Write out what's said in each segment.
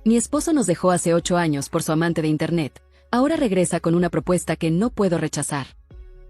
Mi esposo nos dejó hace 8 años por su amante de Internet. Ahora regresa con una propuesta que no puedo rechazar.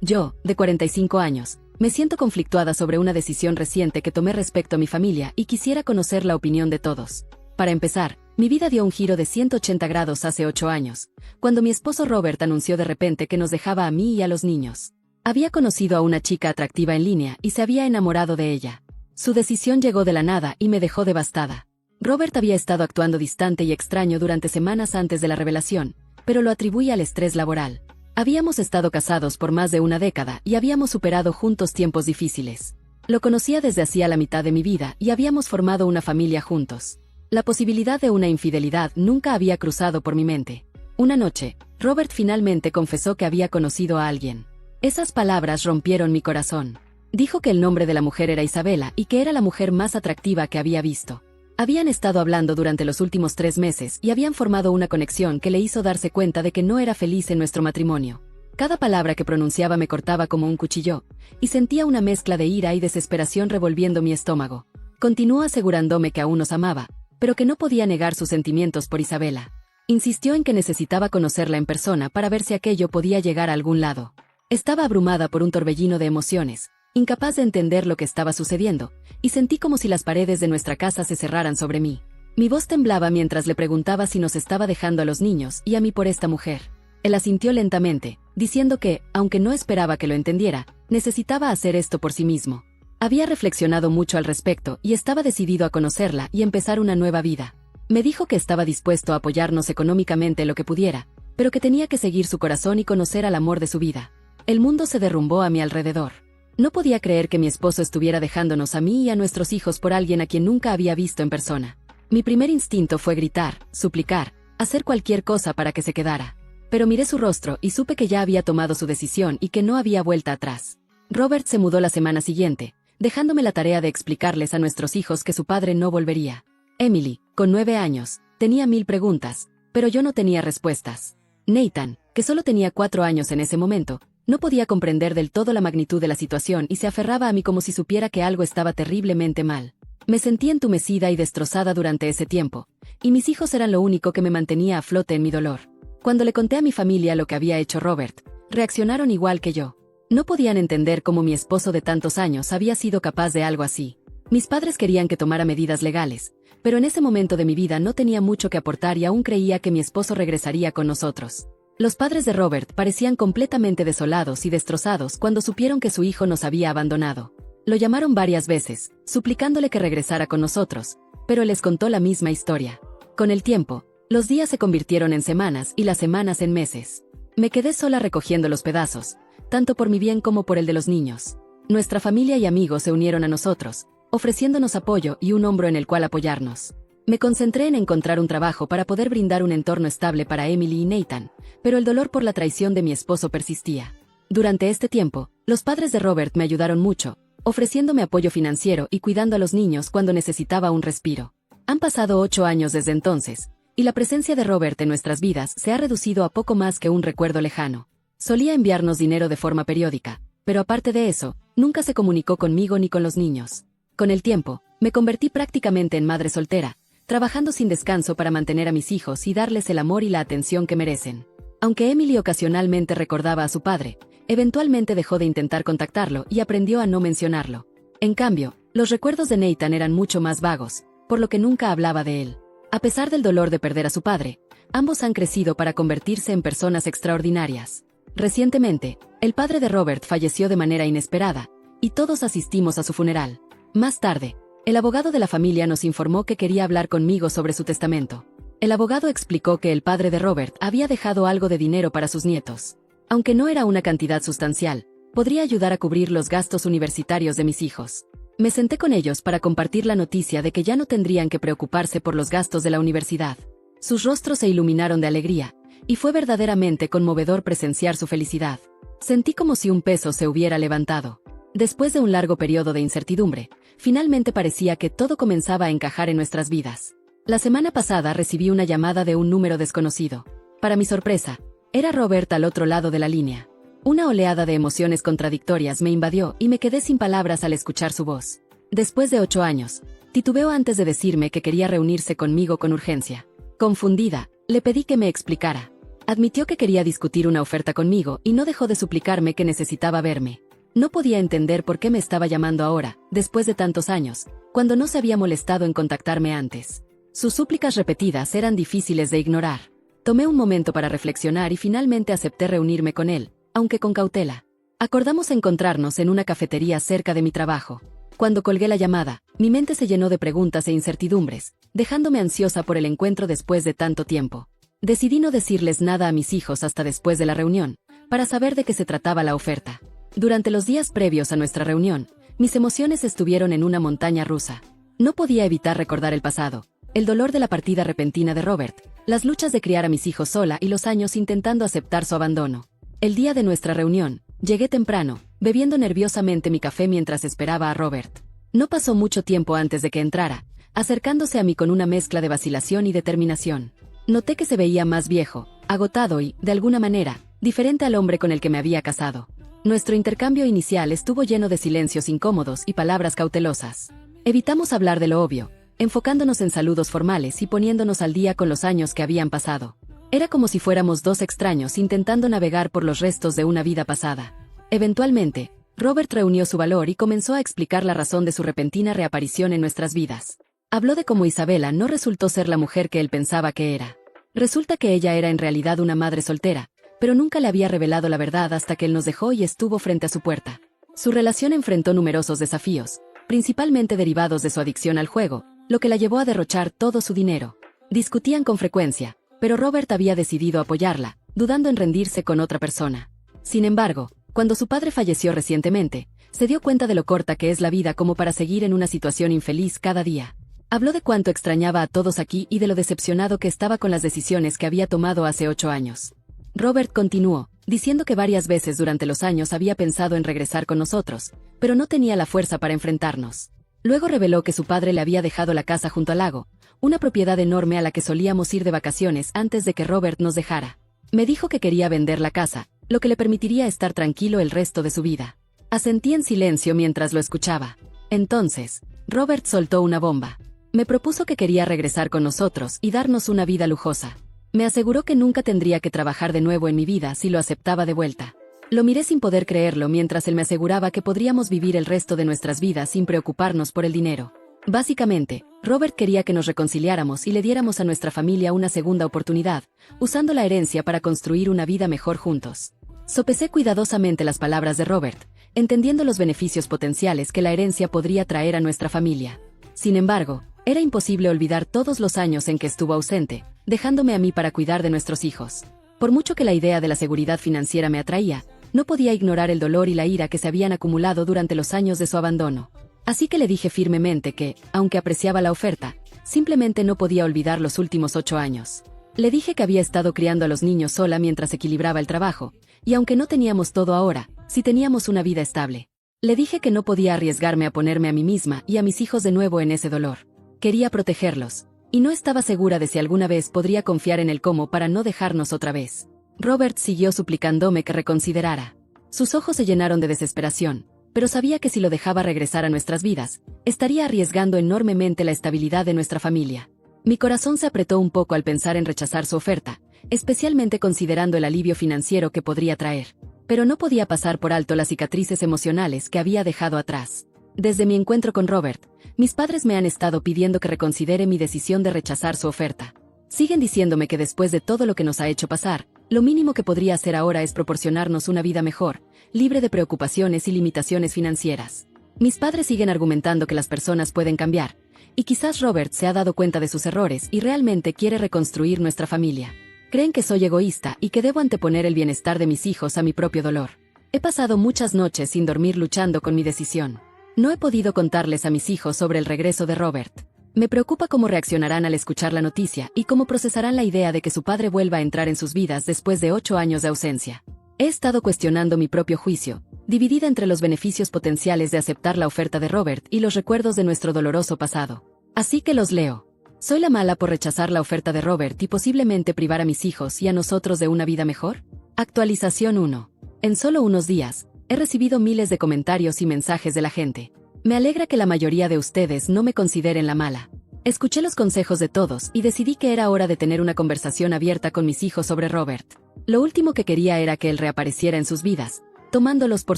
Yo, de 45 años, me siento conflictuada sobre una decisión reciente que tomé respecto a mi familia y quisiera conocer la opinión de todos. Para empezar, mi vida dio un giro de 180 grados hace 8 años, cuando mi esposo Robert anunció de repente que nos dejaba a mí y a los niños. Había conocido a una chica atractiva en línea y se había enamorado de ella. Su decisión llegó de la nada y me dejó devastada. Robert había estado actuando distante y extraño durante semanas antes de la revelación, pero lo atribuía al estrés laboral. Habíamos estado casados por más de una década y habíamos superado juntos tiempos difíciles. Lo conocía desde hacía la mitad de mi vida y habíamos formado una familia juntos. La posibilidad de una infidelidad nunca había cruzado por mi mente. Una noche, Robert finalmente confesó que había conocido a alguien. Esas palabras rompieron mi corazón. Dijo que el nombre de la mujer era Isabela y que era la mujer más atractiva que había visto. Habían estado hablando durante los últimos 3 meses y habían formado una conexión que le hizo darse cuenta de que no era feliz en nuestro matrimonio. Cada palabra que pronunciaba me cortaba como un cuchillo, y sentía una mezcla de ira y desesperación revolviendo mi estómago. Continuó asegurándome que aún nos amaba, pero que no podía negar sus sentimientos por Isabela. Insistió en que necesitaba conocerla en persona para ver si aquello podía llegar a algún lado. Estaba abrumada por un torbellino de emociones, incapaz de entender lo que estaba sucediendo, y sentí como si las paredes de nuestra casa se cerraran sobre mí. Mi voz temblaba mientras le preguntaba si nos estaba dejando a los niños y a mí por esta mujer. Él asintió lentamente, diciendo que, aunque no esperaba que lo entendiera, necesitaba hacer esto por sí mismo. Había reflexionado mucho al respecto y estaba decidido a conocerla y empezar una nueva vida. Me dijo que estaba dispuesto a apoyarnos económicamente lo que pudiera, pero que tenía que seguir su corazón y conocer al amor de su vida. El mundo se derrumbó a mi alrededor. No podía creer que mi esposo estuviera dejándonos a mí y a nuestros hijos por alguien a quien nunca había visto en persona. Mi primer instinto fue gritar, suplicar, hacer cualquier cosa para que se quedara. Pero miré su rostro y supe que ya había tomado su decisión y que no había vuelta atrás. Robert se mudó la semana siguiente, dejándome la tarea de explicarles a nuestros hijos que su padre no volvería. Emily, con 9 años, tenía 1000 preguntas, pero yo no tenía respuestas. Nathan, que solo tenía 4 años en ese momento, no podía comprender del todo la magnitud de la situación y se aferraba a mí como si supiera que algo estaba terriblemente mal. Me sentí entumecida y destrozada durante ese tiempo, y mis hijos eran lo único que me mantenía a flote en mi dolor. Cuando le conté a mi familia lo que había hecho Robert, reaccionaron igual que yo. No podían entender cómo mi esposo de tantos años había sido capaz de algo así. Mis padres querían que tomara medidas legales, pero en ese momento de mi vida no tenía mucho que aportar y aún creía que mi esposo regresaría con nosotros. Los padres de Robert parecían completamente desolados y destrozados cuando supieron que su hijo nos había abandonado. Lo llamaron varias veces, suplicándole que regresara con nosotros, pero les contó la misma historia. Con el tiempo, los días se convirtieron en semanas y las semanas en meses. Me quedé sola recogiendo los pedazos, tanto por mi bien como por el de los niños. Nuestra familia y amigos se unieron a nosotros, ofreciéndonos apoyo y un hombro en el cual apoyarnos. Me concentré en encontrar un trabajo para poder brindar un entorno estable para Emily y Nathan, pero el dolor por la traición de mi esposo persistía. Durante este tiempo, los padres de Robert me ayudaron mucho, ofreciéndome apoyo financiero y cuidando a los niños cuando necesitaba un respiro. Han pasado 8 años desde entonces, y la presencia de Robert en nuestras vidas se ha reducido a poco más que un recuerdo lejano. Solía enviarnos dinero de forma periódica, pero aparte de eso, nunca se comunicó conmigo ni con los niños. Con el tiempo, me convertí prácticamente en madre soltera, trabajando sin descanso para mantener a mis hijos y darles el amor y la atención que merecen. Aunque Emily ocasionalmente recordaba a su padre, eventualmente dejó de intentar contactarlo y aprendió a no mencionarlo. En cambio, los recuerdos de Nathan eran mucho más vagos, por lo que nunca hablaba de él. A pesar del dolor de perder a su padre, ambos han crecido para convertirse en personas extraordinarias. Recientemente, el padre de Robert falleció de manera inesperada, y todos asistimos a su funeral. Más tarde, el abogado de la familia nos informó que quería hablar conmigo sobre su testamento. El abogado explicó que el padre de Robert había dejado algo de dinero para sus nietos. Aunque no era una cantidad sustancial, podría ayudar a cubrir los gastos universitarios de mis hijos. Me senté con ellos para compartir la noticia de que ya no tendrían que preocuparse por los gastos de la universidad. Sus rostros se iluminaron de alegría, y fue verdaderamente conmovedor presenciar su felicidad. Sentí como si un peso se hubiera levantado. Después de un largo periodo de incertidumbre, finalmente parecía que todo comenzaba a encajar en nuestras vidas. La semana pasada recibí una llamada de un número desconocido. Para mi sorpresa, era Robert al otro lado de la línea. Una oleada de emociones contradictorias me invadió y me quedé sin palabras al escuchar su voz. Después de 8 años, titubeó antes de decirme que quería reunirse conmigo con urgencia. Confundida, le pedí que me explicara. Admitió que quería discutir una oferta conmigo y no dejó de suplicarme que necesitaba verme. No podía entender por qué me estaba llamando ahora, después de tantos años, cuando no se había molestado en contactarme antes. Sus súplicas repetidas eran difíciles de ignorar. Tomé un momento para reflexionar y finalmente acepté reunirme con él, aunque con cautela. Acordamos encontrarnos en una cafetería cerca de mi trabajo. Cuando colgué la llamada, mi mente se llenó de preguntas e incertidumbres, dejándome ansiosa por el encuentro después de tanto tiempo. Decidí no decirles nada a mis hijos hasta después de la reunión, para saber de qué se trataba la oferta. Durante los días previos a nuestra reunión, mis emociones estuvieron en una montaña rusa. No podía evitar recordar el pasado, el dolor de la partida repentina de Robert, las luchas de criar a mis hijos sola y los años intentando aceptar su abandono. El día de nuestra reunión, llegué temprano, bebiendo nerviosamente mi café mientras esperaba a Robert. No pasó mucho tiempo antes de que entrara, acercándose a mí con una mezcla de vacilación y determinación. Noté que se veía más viejo, agotado y, de alguna manera, diferente al hombre con el que me había casado. Nuestro intercambio inicial estuvo lleno de silencios incómodos y palabras cautelosas. Evitamos hablar de lo obvio, enfocándonos en saludos formales y poniéndonos al día con los años que habían pasado. Era como si fuéramos dos extraños intentando navegar por los restos de una vida pasada. Eventualmente, Robert reunió su valor y comenzó a explicar la razón de su repentina reaparición en nuestras vidas. Habló de cómo Isabela no resultó ser la mujer que él pensaba que era. Resulta que ella era en realidad una madre soltera, pero nunca le había revelado la verdad hasta que él nos dejó y estuvo frente a su puerta. Su relación enfrentó numerosos desafíos, principalmente derivados de su adicción al juego, lo que la llevó a derrochar todo su dinero. Discutían con frecuencia, pero Robert había decidido apoyarla, dudando en rendirse con otra persona. Sin embargo, cuando su padre falleció recientemente, se dio cuenta de lo corta que es la vida como para seguir en una situación infeliz cada día. Habló de cuánto extrañaba a todos aquí y de lo decepcionado que estaba con las decisiones que había tomado hace 8 años. Robert continuó, diciendo que varias veces durante los años había pensado en regresar con nosotros, pero no tenía la fuerza para enfrentarnos. Luego reveló que su padre le había dejado la casa junto al lago, una propiedad enorme a la que solíamos ir de vacaciones antes de que Robert nos dejara. Me dijo que quería vender la casa, lo que le permitiría estar tranquilo el resto de su vida. Asentí en silencio mientras lo escuchaba. Entonces, Robert soltó una bomba. Me propuso que quería regresar con nosotros y darnos una vida lujosa. Me aseguró que nunca tendría que trabajar de nuevo en mi vida si lo aceptaba de vuelta. Lo miré sin poder creerlo mientras él me aseguraba que podríamos vivir el resto de nuestras vidas sin preocuparnos por el dinero. Básicamente, Robert quería que nos reconciliáramos y le diéramos a nuestra familia una segunda oportunidad, usando la herencia para construir una vida mejor juntos. Sopesé cuidadosamente las palabras de Robert, entendiendo los beneficios potenciales que la herencia podría traer a nuestra familia. Sin embargo, era imposible olvidar todos los años en que estuvo ausente, dejándome a mí para cuidar de nuestros hijos. Por mucho que la idea de la seguridad financiera me atraía, no podía ignorar el dolor y la ira que se habían acumulado durante los años de su abandono. Así que le dije firmemente que, aunque apreciaba la oferta, simplemente no podía olvidar los últimos 8 años. Le dije que había estado criando a los niños sola mientras equilibraba el trabajo, y aunque no teníamos todo ahora, sí teníamos una vida estable. Le dije que no podía arriesgarme a ponerme a mí misma y a mis hijos de nuevo en ese dolor. Quería protegerlos, y no estaba segura de si alguna vez podría confiar en él como para no dejarnos otra vez. Robert siguió suplicándome que reconsiderara. Sus ojos se llenaron de desesperación, pero sabía que si lo dejaba regresar a nuestras vidas, estaría arriesgando enormemente la estabilidad de nuestra familia. Mi corazón se apretó un poco al pensar en rechazar su oferta, especialmente considerando el alivio financiero que podría traer. Pero no podía pasar por alto las cicatrices emocionales que había dejado atrás. Desde mi encuentro con Robert, mis padres me han estado pidiendo que reconsidere mi decisión de rechazar su oferta. Siguen diciéndome que después de todo lo que nos ha hecho pasar, lo mínimo que podría hacer ahora es proporcionarnos una vida mejor, libre de preocupaciones y limitaciones financieras. Mis padres siguen argumentando que las personas pueden cambiar, y quizás Robert se ha dado cuenta de sus errores y realmente quiere reconstruir nuestra familia. Creen que soy egoísta y que debo anteponer el bienestar de mis hijos a mi propio dolor. He pasado muchas noches sin dormir luchando con mi decisión. No he podido contarles a mis hijos sobre el regreso de Robert. Me preocupa cómo reaccionarán al escuchar la noticia y cómo procesarán la idea de que su padre vuelva a entrar en sus vidas después de 8 años de ausencia. He estado cuestionando mi propio juicio, dividida entre los beneficios potenciales de aceptar la oferta de Robert y los recuerdos de nuestro doloroso pasado. Así que los leo. ¿Soy la mala por rechazar la oferta de Robert y posiblemente privar a mis hijos y a nosotros de una vida mejor? Actualización 1. En solo unos días, he recibido miles de comentarios y mensajes de la gente. Me alegra que la mayoría de ustedes no me consideren la mala. Escuché los consejos de todos y decidí que era hora de tener una conversación abierta con mis hijos sobre Robert. Lo último que quería era que él reapareciera en sus vidas, tomándolos por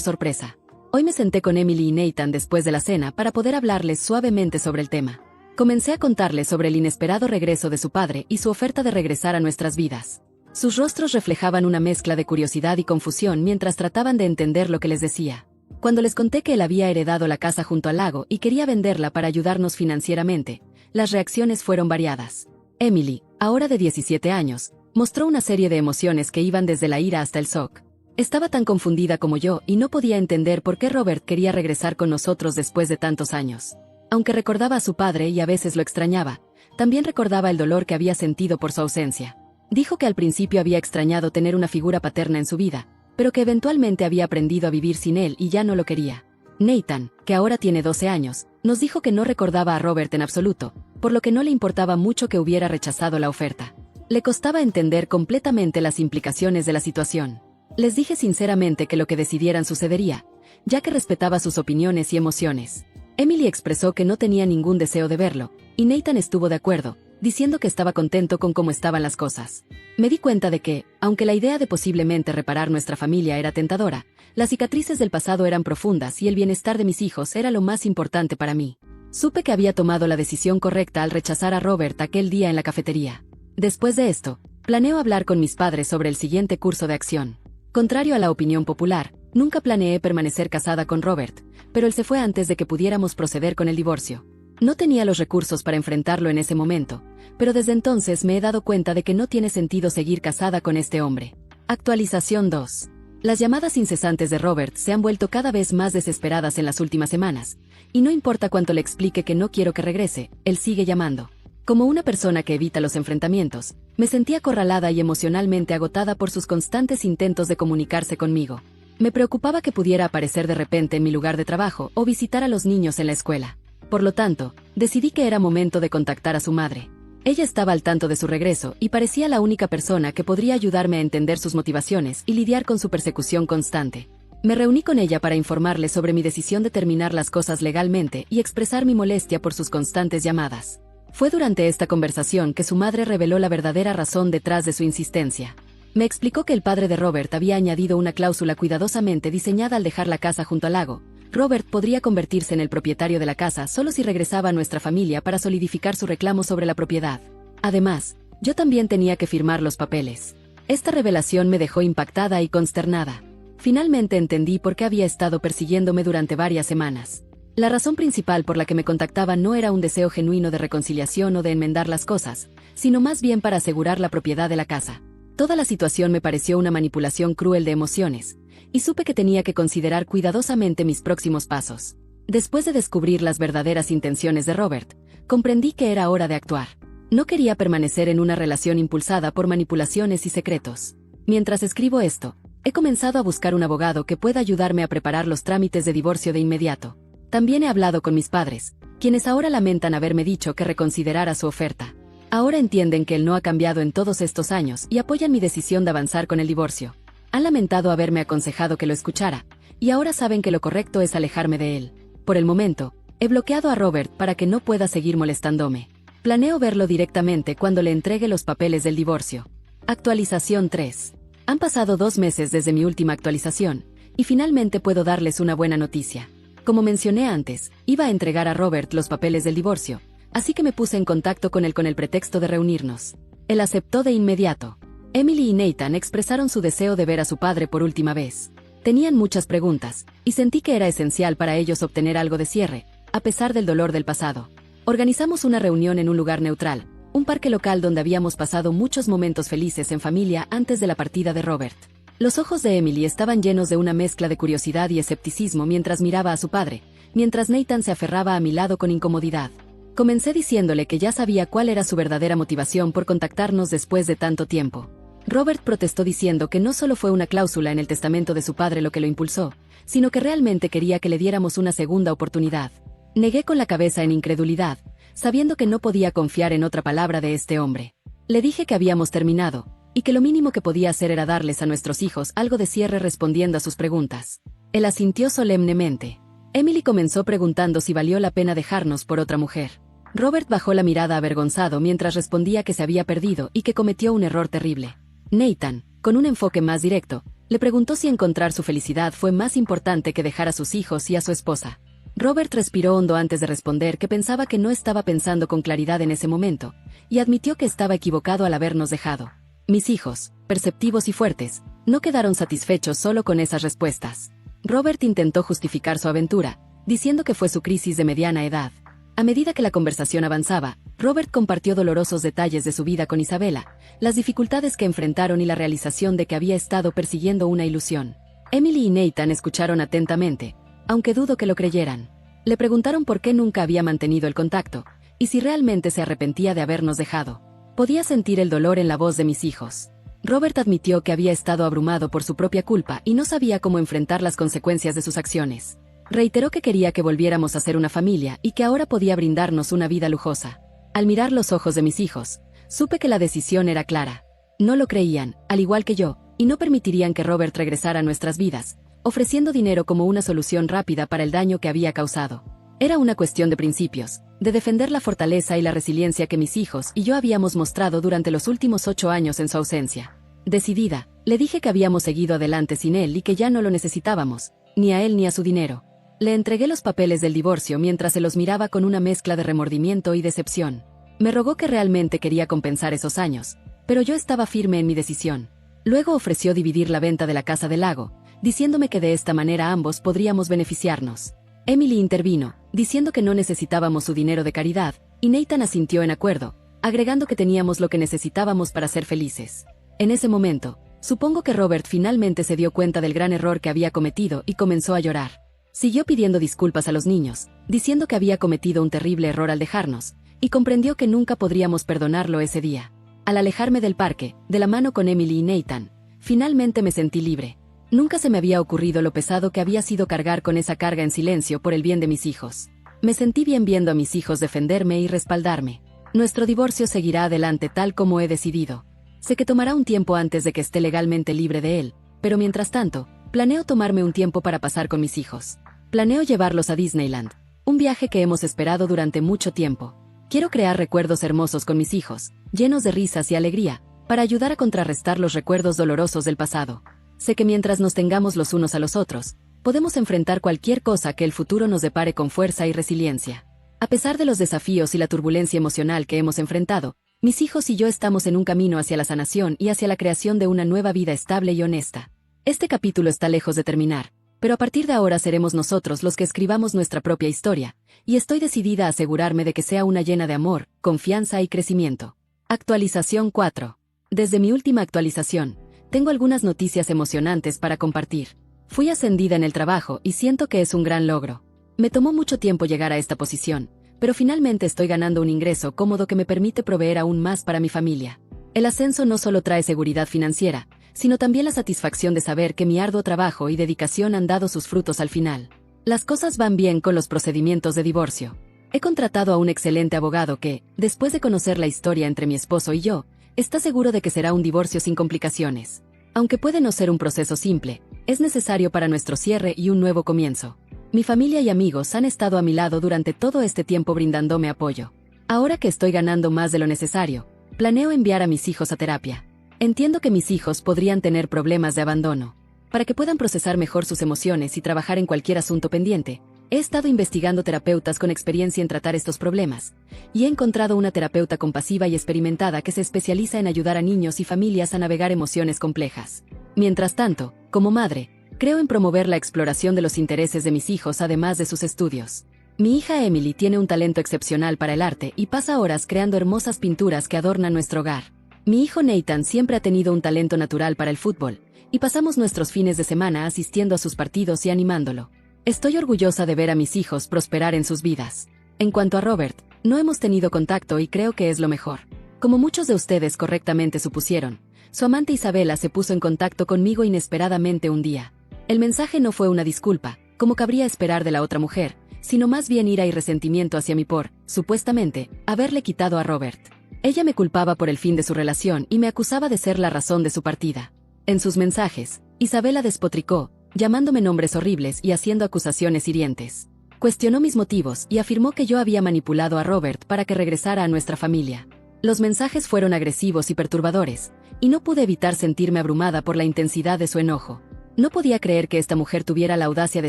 sorpresa. Hoy me senté con Emily y Nathan después de la cena para poder hablarles suavemente sobre el tema. Comencé a contarles sobre el inesperado regreso de su padre y su oferta de regresar a nuestras vidas. Sus rostros reflejaban una mezcla de curiosidad y confusión mientras trataban de entender lo que les decía. Cuando les conté que él había heredado la casa junto al lago y quería venderla para ayudarnos financieramente, las reacciones fueron variadas. Emily, ahora de 17 años, mostró una serie de emociones que iban desde la ira hasta el shock. Estaba tan confundida como yo y no podía entender por qué Robert quería regresar con nosotros después de tantos años. Aunque recordaba a su padre y a veces lo extrañaba, también recordaba el dolor que había sentido por su ausencia. Dijo que al principio había extrañado tener una figura paterna en su vida, pero que eventualmente había aprendido a vivir sin él y ya no lo quería. Nathan, que ahora tiene 12 años, nos dijo que no recordaba a Robert en absoluto, por lo que no le importaba mucho que hubiera rechazado la oferta. Le costaba entender completamente las implicaciones de la situación. Les dije sinceramente que lo que decidieran sucedería, ya que respetaba sus opiniones y emociones. Emily expresó que no tenía ningún deseo de verlo, y Nathan estuvo de acuerdo, diciendo que estaba contento con cómo estaban las cosas. Me di cuenta de que, aunque la idea de posiblemente reparar nuestra familia era tentadora, las cicatrices del pasado eran profundas y el bienestar de mis hijos era lo más importante para mí. Supe que había tomado la decisión correcta al rechazar a Robert aquel día en la cafetería. Después de esto, planeo hablar con mis padres sobre el siguiente curso de acción. Contrario a la opinión popular, nunca planeé permanecer casada con Robert, pero él se fue antes de que pudiéramos proceder con el divorcio. No tenía los recursos para enfrentarlo en ese momento, pero desde entonces me he dado cuenta de que no tiene sentido seguir casada con este hombre. Actualización 2. Las llamadas incesantes de Robert se han vuelto cada vez más desesperadas en las últimas semanas, y no importa cuánto le explique que no quiero que regrese, él sigue llamando. Como una persona que evita los enfrentamientos, me sentí acorralada y emocionalmente agotada por sus constantes intentos de comunicarse conmigo. Me preocupaba que pudiera aparecer de repente en mi lugar de trabajo o visitar a los niños en la escuela. Por lo tanto, decidí que era momento de contactar a su madre. Ella estaba al tanto de su regreso y parecía la única persona que podría ayudarme a entender sus motivaciones y lidiar con su persecución constante. Me reuní con ella para informarle sobre mi decisión de terminar las cosas legalmente y expresar mi molestia por sus constantes llamadas. Fue durante esta conversación que su madre reveló la verdadera razón detrás de su insistencia. Me explicó que el padre de Robert había añadido una cláusula cuidadosamente diseñada al dejar la casa junto al lago. Robert podría convertirse en el propietario de la casa solo si regresaba a nuestra familia para solidificar su reclamo sobre la propiedad. Además, yo también tenía que firmar los papeles. Esta revelación me dejó impactada y consternada. Finalmente entendí por qué había estado persiguiéndome durante varias semanas. La razón principal por la que me contactaba no era un deseo genuino de reconciliación o de enmendar las cosas, sino más bien para asegurar la propiedad de la casa. Toda la situación me pareció una manipulación cruel de emociones, y supe que tenía que considerar cuidadosamente mis próximos pasos. Después de descubrir las verdaderas intenciones de Robert, comprendí que era hora de actuar. No quería permanecer en una relación impulsada por manipulaciones y secretos. Mientras escribo esto, he comenzado a buscar un abogado que pueda ayudarme a preparar los trámites de divorcio de inmediato. También he hablado con mis padres, quienes ahora lamentan haberme dicho que reconsiderara su oferta. Ahora entienden que él no ha cambiado en todos estos años y apoyan mi decisión de avanzar con el divorcio. Han lamentado haberme aconsejado que lo escuchara, y ahora saben que lo correcto es alejarme de él. Por el momento, he bloqueado a Robert para que no pueda seguir molestándome. Planeo verlo directamente cuando le entregue los papeles del divorcio. Actualización 3. Han pasado 2 meses desde mi última actualización, y finalmente puedo darles una buena noticia. Como mencioné antes, iba a entregar a Robert los papeles del divorcio, así que me puse en contacto con él con el pretexto de reunirnos. Él aceptó de inmediato. Emily y Nathan expresaron su deseo de ver a su padre por última vez. Tenían muchas preguntas, y sentí que era esencial para ellos obtener algo de cierre, a pesar del dolor del pasado. Organizamos una reunión en un lugar neutral, un parque local donde habíamos pasado muchos momentos felices en familia antes de la partida de Robert. Los ojos de Emily estaban llenos de una mezcla de curiosidad y escepticismo mientras miraba a su padre, mientras Nathan se aferraba a mi lado con incomodidad. Comencé diciéndole que ya sabía cuál era su verdadera motivación por contactarnos después de tanto tiempo. Robert protestó diciendo que no solo fue una cláusula en el testamento de su padre lo que lo impulsó, sino que realmente quería que le diéramos una segunda oportunidad. Negué con la cabeza en incredulidad, sabiendo que no podía confiar en otra palabra de este hombre. Le dije que habíamos terminado, y que lo mínimo que podía hacer era darles a nuestros hijos algo de cierre respondiendo a sus preguntas. Él asintió solemnemente. Emily comenzó preguntando si valió la pena dejarnos por otra mujer. Robert bajó la mirada avergonzado mientras respondía que se había perdido y que cometió un error terrible. Nathan, con un enfoque más directo, le preguntó si encontrar su felicidad fue más importante que dejar a sus hijos y a su esposa. Robert respiró hondo antes de responder que pensaba que no estaba pensando con claridad en ese momento, y admitió que estaba equivocado al habernos dejado. Mis hijos, perceptivos y fuertes, no quedaron satisfechos solo con esas respuestas. Robert intentó justificar su aventura, diciendo que fue su crisis de mediana edad. A medida que la conversación avanzaba, Robert compartió dolorosos detalles de su vida con Isabella, las dificultades que enfrentaron y la realización de que había estado persiguiendo una ilusión. Emily y Nathan escucharon atentamente, aunque dudo que lo creyeran. Le preguntaron por qué nunca había mantenido el contacto, y si realmente se arrepentía de habernos dejado. Podía sentir el dolor en la voz de mis hijos. Robert admitió que había estado abrumado por su propia culpa y no sabía cómo enfrentar las consecuencias de sus acciones. Reiteró que quería que volviéramos a ser una familia y que ahora podía brindarnos una vida lujosa. Al mirar los ojos de mis hijos, supe que la decisión era clara. No lo creían, al igual que yo, y no permitirían que Robert regresara a nuestras vidas, ofreciendo dinero como una solución rápida para el daño que había causado. Era una cuestión de principios, de defender la fortaleza y la resiliencia que mis hijos y yo habíamos mostrado durante los últimos 8 años en su ausencia. Decidida, le dije que habíamos seguido adelante sin él y que ya no lo necesitábamos, ni a él ni a su dinero. Le entregué los papeles del divorcio mientras se los miraba con una mezcla de remordimiento y decepción. Me rogó que realmente quería compensar esos años, pero yo estaba firme en mi decisión. Luego ofreció dividir la venta de la casa del lago, diciéndome que de esta manera ambos podríamos beneficiarnos. Emily intervino, diciendo que no necesitábamos su dinero de caridad, y Nathan asintió en acuerdo, agregando que teníamos lo que necesitábamos para ser felices. En ese momento, supongo que Robert finalmente se dio cuenta del gran error que había cometido y comenzó a llorar. Siguió pidiendo disculpas a los niños, diciendo que había cometido un terrible error al dejarnos, y comprendió que nunca podríamos perdonarlo ese día. Al alejarme del parque, de la mano con Emily y Nathan, finalmente me sentí libre. Nunca se me había ocurrido lo pesado que había sido cargar con esa carga en silencio por el bien de mis hijos. Me sentí bien viendo a mis hijos defenderme y respaldarme. Nuestro divorcio seguirá adelante tal como he decidido. Sé que tomará un tiempo antes de que esté legalmente libre de él, pero mientras tanto, planeo tomarme un tiempo para pasar con mis hijos. Planeo llevarlos a Disneyland, un viaje que hemos esperado durante mucho tiempo. Quiero crear recuerdos hermosos con mis hijos, llenos de risas y alegría, para ayudar a contrarrestar los recuerdos dolorosos del pasado. Sé que mientras nos tengamos los unos a los otros, podemos enfrentar cualquier cosa que el futuro nos depare con fuerza y resiliencia. A pesar de los desafíos y la turbulencia emocional que hemos enfrentado, mis hijos y yo estamos en un camino hacia la sanación y hacia la creación de una nueva vida estable y honesta. Este capítulo está lejos de terminar, pero a partir de ahora seremos nosotros los que escribamos nuestra propia historia, y estoy decidida a asegurarme de que sea una llena de amor, confianza y crecimiento. Actualización 4. Desde mi última actualización, tengo algunas noticias emocionantes para compartir. Fui ascendida en el trabajo y siento que es un gran logro. Me tomó mucho tiempo llegar a esta posición, pero finalmente estoy ganando un ingreso cómodo que me permite proveer aún más para mi familia. El ascenso no solo trae seguridad financiera, sino también la satisfacción de saber que mi arduo trabajo y dedicación han dado sus frutos al final. Las cosas van bien con los procedimientos de divorcio. He contratado a un excelente abogado que, después de conocer la historia entre mi esposo y yo, está seguro de que será un divorcio sin complicaciones. Aunque puede no ser un proceso simple, es necesario para nuestro cierre y un nuevo comienzo. Mi familia y amigos han estado a mi lado durante todo este tiempo brindándome apoyo. Ahora que estoy ganando más de lo necesario, planeo enviar a mis hijos a terapia. Entiendo que mis hijos podrían tener problemas de abandono. Para que puedan procesar mejor sus emociones y trabajar en cualquier asunto pendiente, he estado investigando terapeutas con experiencia en tratar estos problemas, y he encontrado una terapeuta compasiva y experimentada que se especializa en ayudar a niños y familias a navegar emociones complejas. Mientras tanto, como madre, creo en promover la exploración de los intereses de mis hijos además de sus estudios. Mi hija Emily tiene un talento excepcional para el arte y pasa horas creando hermosas pinturas que adornan nuestro hogar. Mi hijo Nathan siempre ha tenido un talento natural para el fútbol, y pasamos nuestros fines de semana asistiendo a sus partidos y animándolo. Estoy orgullosa de ver a mis hijos prosperar en sus vidas. En cuanto a Robert, no hemos tenido contacto y creo que es lo mejor. Como muchos de ustedes correctamente supusieron, su amante Isabella se puso en contacto conmigo inesperadamente un día. El mensaje no fue una disculpa, como cabría esperar de la otra mujer, sino más bien ira y resentimiento hacia mí por, supuestamente, haberle quitado a Robert. Ella me culpaba por el fin de su relación y me acusaba de ser la razón de su partida. En sus mensajes, Isabella despotricó, llamándome nombres horribles y haciendo acusaciones hirientes. Cuestionó mis motivos y afirmó que yo había manipulado a Robert para que regresara a nuestra familia. Los mensajes fueron agresivos y perturbadores, y no pude evitar sentirme abrumada por la intensidad de su enojo. No podía creer que esta mujer tuviera la audacia de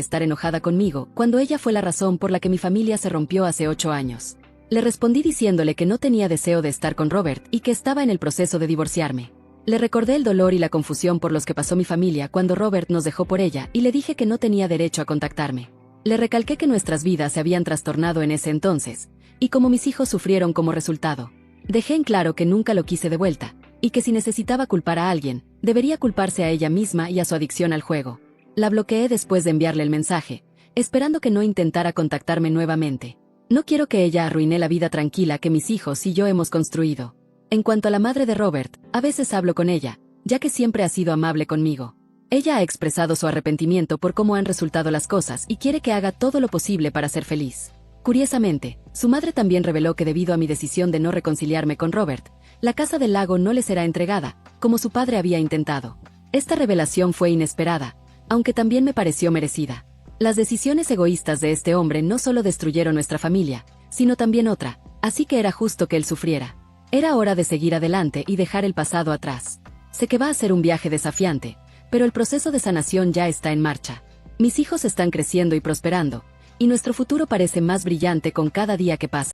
estar enojada conmigo, cuando ella fue la razón por la que mi familia se rompió hace 8 años. Le respondí diciéndole que no tenía deseo de estar con Robert y que estaba en el proceso de divorciarme. Le recordé el dolor y la confusión por los que pasó mi familia cuando Robert nos dejó por ella y le dije que no tenía derecho a contactarme. Le recalqué que nuestras vidas se habían trastornado en ese entonces, y como mis hijos sufrieron como resultado. Dejé en claro que nunca lo quise de vuelta, y que si necesitaba culpar a alguien, debería culparse a ella misma y a su adicción al juego. La bloqueé después de enviarle el mensaje, esperando que no intentara contactarme nuevamente. No quiero que ella arruine la vida tranquila que mis hijos y yo hemos construido. En cuanto a la madre de Robert, a veces hablo con ella, ya que siempre ha sido amable conmigo. Ella ha expresado su arrepentimiento por cómo han resultado las cosas y quiere que haga todo lo posible para ser feliz. Curiosamente, su madre también reveló que debido a mi decisión de no reconciliarme con Robert, la casa del lago no le será entregada, como su padre había intentado. Esta revelación fue inesperada, aunque también me pareció merecida. Las decisiones egoístas de este hombre no solo destruyeron nuestra familia, sino también otra, así que era justo que él sufriera. Era hora de seguir adelante y dejar el pasado atrás. Sé que va a ser un viaje desafiante, pero el proceso de sanación ya está en marcha. Mis hijos están creciendo y prosperando, y nuestro futuro parece más brillante con cada día que pasa.